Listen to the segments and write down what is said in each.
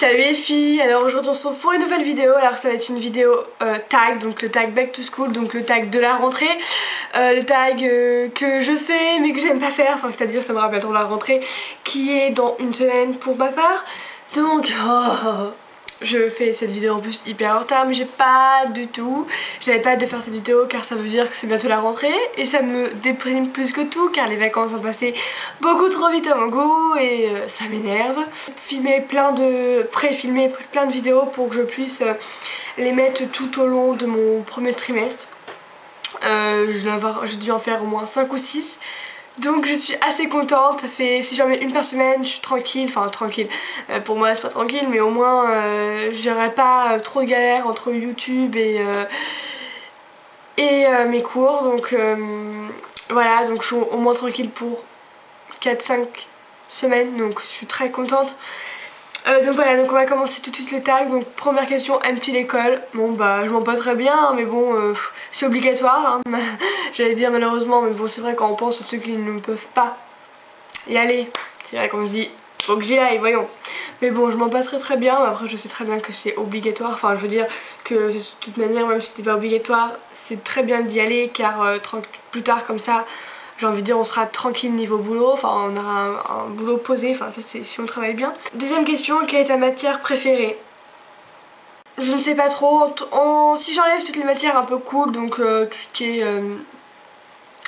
Salut les filles, alors aujourd'hui on se retrouve pour une nouvelle vidéo. Alors ça va être une vidéo tag, donc le tag back to school, donc le tag de la rentrée, le tag que je fais mais que j'aime pas faire, enfin c'est-à-dire ça me rappelle trop la rentrée qui est dans une semaine pour ma part. Donc je fais cette vidéo en plus hyper en retard, mais j'avais pas hâte de faire cette vidéo car ça veut dire que c'est bientôt la rentrée et ça me déprime plus que tout car les vacances ont passé beaucoup trop vite à mon goût et ça m'énerve. Pré-filmer plein de vidéos pour que je puisse les mettre tout au long de mon premier trimestre. J'ai dû en faire au moins 5 ou 6. Donc je suis assez contente, si j'en mets une par semaine, je suis tranquille, enfin tranquille, pour moi c'est pas tranquille, mais au moins j'aurai pas trop de galères entre YouTube et mes cours, donc voilà, donc je suis au moins tranquille pour 4-5 semaines, donc je suis très contente. Donc voilà, donc on va commencer tout de suite le tag. Donc première question, aimes-tu l'école? Bon bah je m'en passerais bien hein, mais bon c'est obligatoire hein. J'allais dire malheureusement, mais bon c'est vrai quand on pense à ceux qui ne peuvent pas y aller, c'est vrai qu'on se dit faut que j'y aille, voyons. Mais bon je m'en passerais très bien, mais après je sais très bien que c'est obligatoire, enfin je veux dire que de toute manière même si c'était pas obligatoire c'est très bien d'y aller car plus tard comme ça, j'ai envie de dire on sera tranquille niveau boulot, enfin on aura un boulot posé, enfin ça c'est si on travaille bien. Deuxième question, quelle est ta matière préférée? Je ne sais pas trop, si j'enlève toutes les matières un peu cool, donc tout ce qui est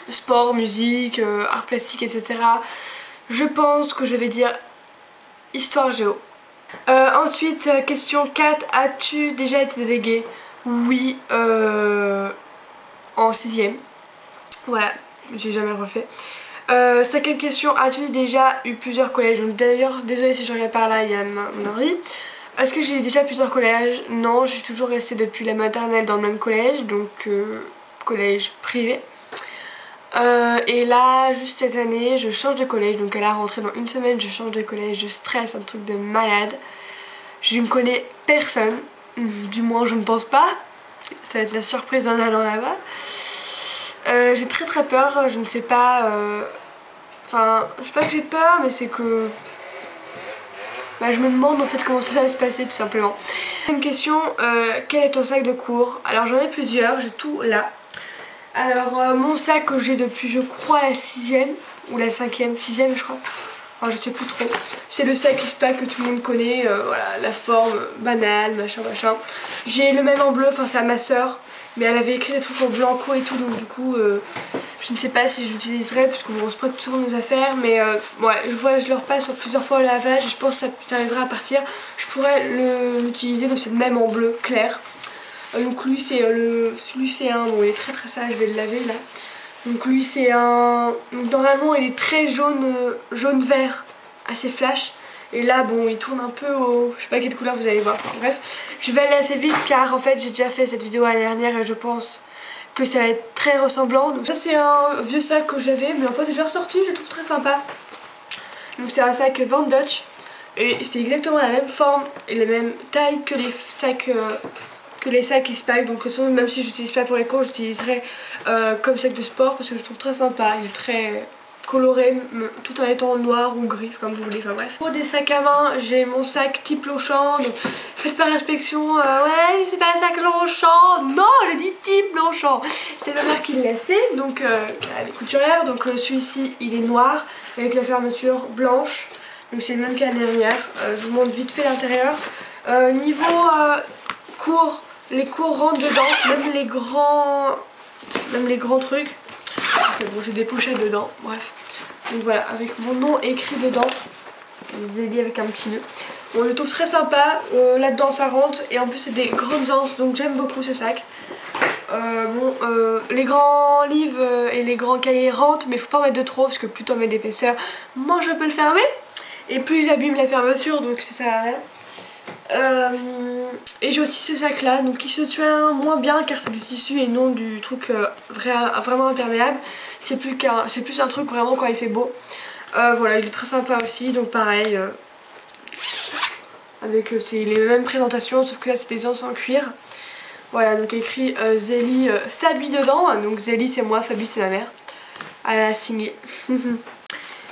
sport, musique, art plastique, etc. Je pense que je vais dire histoire géo. Ensuite, question 4, as-tu déjà été déléguée? Oui, en 6ème. Voilà, j'ai jamais refait. Cinquième question, as-tu déjà eu plusieurs collèges? D'ailleurs, désolée si je regarde par là, il y a mon mari. Est-ce que j'ai eu déjà plusieurs collèges? Non, je suis toujours restée depuis la maternelle dans le même collège, donc collège privé. Et là, juste cette année, je change de collège, donc à la rentrée dans une semaine, je change de collège, je stresse, un truc de malade. Je ne connais personne, du moins je ne pense pas. Ça va être la surprise en allant là-bas. J'ai très peur, je ne sais pas, enfin, c'est pas que j'ai peur, mais c'est que je me demande en fait comment ça va se passer tout simplement. Deuxième question, quel est ton sac de cours? Alors j'en ai plusieurs, j'ai tout là. Alors mon sac que j'ai depuis je crois la 6ème ou la 5ème, 6ème je crois. Enfin je sais plus trop. C'est le sac ISPA que tout le monde connaît, voilà, la forme banale, machin. J'ai le même en bleu, enfin c'est à ma soeur. Mais elle avait écrit des trucs en blanco et tout, donc du coup je ne sais pas si je l'utiliserai parce qu'on se prête toujours nos affaires, mais ouais, je le repasse sur plusieurs fois au lavage et je pense que ça arrivera à partir. Je pourrais l'utiliser, donc c'est le même en bleu clair. Donc lui c'est celui c'est un, bon il est très sale, je vais le laver là. Donc lui c'est un, donc normalement il est très jaune vert, assez flash. Et là bon il tourne un peu au, je sais pas quelle couleur vous allez voir, enfin, bref. Je vais aller assez vite car en fait j'ai déjà fait cette vidéo l'année dernière et je pense que ça va être très ressemblant. Donc ça c'est un vieux sac que j'avais mais en fait j'ai ressorti, je le trouve très sympa. Donc c'est un sac Van Dutch et c'est exactement la même forme et la même taille que les sacs ISPA. Donc de toute façon même si j'utilise pas pour les cours, j'utiliserai comme sac de sport parce que je trouve très sympa, il est très coloré tout en étant noir ou gris comme vous voulez, enfin bref. Pour des sacs à main, j'ai mon sac type Longchamp, donc faites pas inspection, ouais c'est pas un sac Longchamp, non j'ai dit type Longchamp. C'est ma mère qui l'a fait, donc elle est couturière, donc celui-ci il est noir avec la fermeture blanche, donc c'est le même qu'à la dernière. Je vous montre vite fait l'intérieur. Niveau cours, les cours rentrent dedans, même les grands trucs. Bon j'ai des pochettes dedans, bref. Donc voilà, avec mon nom écrit dedans, zélie avec un petit nœud. Bon je le trouve très sympa, là-dedans ça rentre et en plus c'est des grandes anses, donc j'aime beaucoup ce sac. Les grands livres et les grands cahiers rentrent, mais faut pas en mettre de trop parce que plus t'en mets d'épaisseur, moins je peux le fermer. Et plus j'abîme la fermeture, donc ça sert à rien. Et j'ai aussi ce sac là, donc qui se tient moins bien car c'est du tissu et non du truc vraiment imperméable. C'est plus un truc vraiment quand il fait beau. Voilà, il est très sympa aussi, donc pareil, avec les mêmes présentations sauf que là c'est des anses en cuir. Voilà, donc écrit Zélie Fabi dedans, donc Zélie c'est moi, Fabi c'est ma mère. Elle a signé.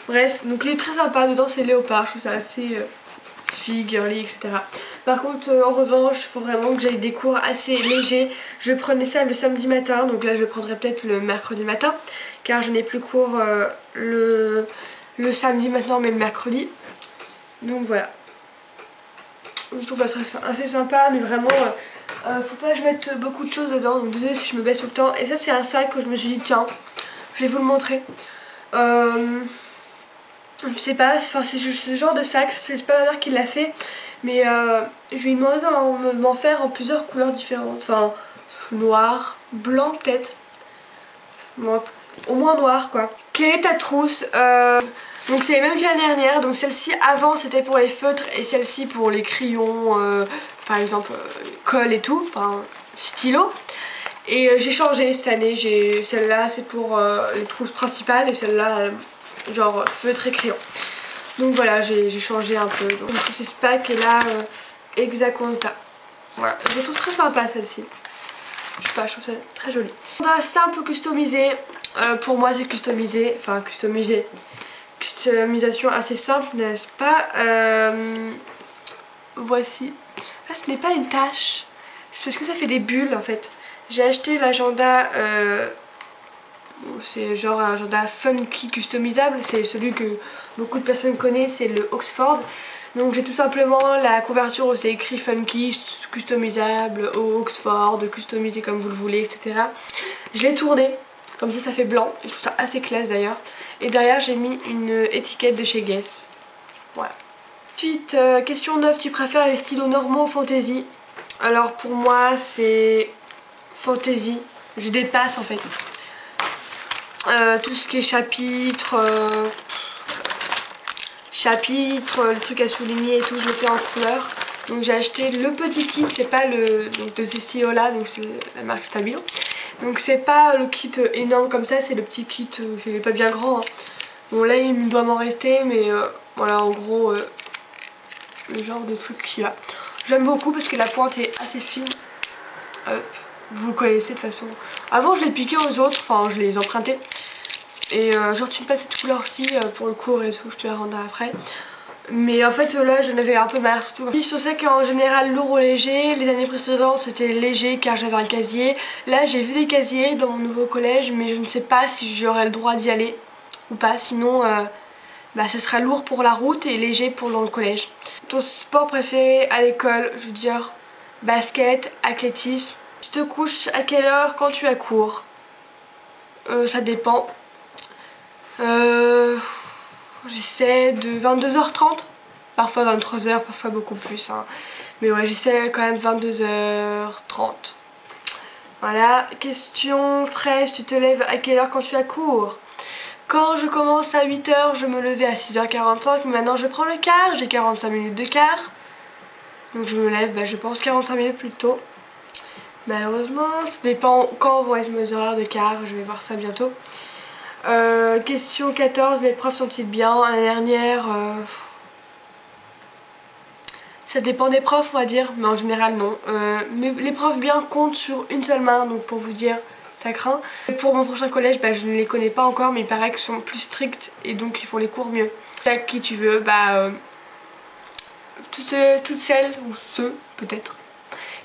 Bref, donc il est très sympa, dedans c'est léopard, je trouve ça assez filles, girly, etc. Par contre en revanche il faut vraiment que j'aille des cours assez légers. Je prenais ça le samedi matin, donc là je le prendrai peut-être le mercredi matin car je n'ai plus cours le samedi maintenant mais le mercredi. Donc voilà. Je trouve ça assez sympa mais vraiment faut pas que je mette beaucoup de choses dedans, donc désolé si je me baisse tout le temps. Et ça c'est un sac que je me suis dit tiens je vais vous le montrer. Je sais pas, enfin c'est ce genre de sac, c'est pas ma mère qui l'a fait, mais je lui ai demandé d'en faire en plusieurs couleurs différentes, enfin noir, blanc peut-être, bon, au moins noir quoi. Quelle est ta trousse? Donc c'est les mêmes que l'année dernière, donc celle-ci avant c'était pour les feutres et celle-ci pour les crayons, par exemple colle et tout, enfin stylo. Et j'ai changé cette année, celle-là c'est pour les trousses principales et celle-là genre feutre et crayon. Donc voilà, j'ai changé un peu. Donc tous ces packs et là Exaconta. Voilà, je la trouve très sympa celle-ci. Je sais pas, je trouve ça très joli. C'est un peu customisé. Pour moi c'est customisé, enfin customisé. Customisation assez simple, n'est-ce pas? Voici. Ah, ce n'est pas une tache. C'est parce que ça fait des bulles en fait. J'ai acheté l'agenda, c'est genre un agenda funky customisable, c'est celui que beaucoup de personnes connaissent, c'est le Oxford. Donc j'ai tout simplement la couverture où c'est écrit funky, customisable, au Oxford, customisé comme vous le voulez, etc. Je l'ai tourné, comme ça fait blanc, et je trouve ça assez classe d'ailleurs. Et derrière j'ai mis une étiquette de chez Guess. Voilà. Ensuite, question 9, tu préfères les stylos normaux ou fantasy? Alors pour moi c'est fantasy, je dépasse en fait. Tout ce qui est chapitre, les trucs à souligner et tout, je le fais en couleur. Donc j'ai acheté le petit kit, c'est pas le donc de ces stylos là, donc c'est la marque Stabilo. Donc c'est pas le kit énorme comme ça, c'est le petit kit, il est pas bien grand. Hein. Bon là il doit m'en rester, mais voilà en gros le genre de truc qu'il y a. J'aime beaucoup parce que la pointe est assez fine. Vous le connaissez de toute façon. Avant je les piquais aux autres, enfin je les empruntais. Et je retiens pas cette couleur-ci pour le cours et tout, je te la rendrai après. Mais en fait là j'en avais un peu marre surtout. Je sais qu'en général lourd ou léger, les années précédentes c'était léger car j'avais un casier. Là j'ai vu des casiers dans mon nouveau collège mais je ne sais pas si j'aurai le droit d'y aller ou pas. Sinon ça sera lourd pour la route et léger pour dans le collège. Ton sport préféré à l'école, je veux dire basket, athlétisme. Tu te couches à quelle heure quand tu as cours? Ça dépend. J'essaie de 22h30, parfois 23h, parfois beaucoup plus. Hein. Mais ouais, j'essaie quand même 22h30. Voilà, question 13, tu te lèves à quelle heure quand tu as cours? Quand je commence à 8h, je me levais à 6h45, mais maintenant je prends le quart, j'ai 45 minutes de quart. Donc je me lève, je pense 45 minutes plus tôt. Malheureusement, ça dépend quand vont être mes horaires de quart, je vais voir ça bientôt. Question 14, les profs sont-ils bien? L'année dernière, ça dépend des profs on va dire, mais en général non. Mais les profs bien comptent sur une seule main, donc pour vous dire, ça craint. Et pour mon prochain collège, je ne les connais pas encore, mais il paraît qu'ils sont plus stricts et donc ils font les cours mieux. Avec qui tu veux, toutes celles ou ceux peut-être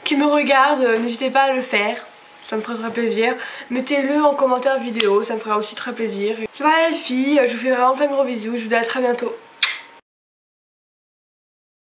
qui me regardent, n'hésitez pas à le faire. Ça me ferait très plaisir. Mettez-le en commentaire vidéo, ça me ferait aussi très plaisir. Voilà les filles, je vous fais vraiment plein de gros bisous, je vous dis à très bientôt.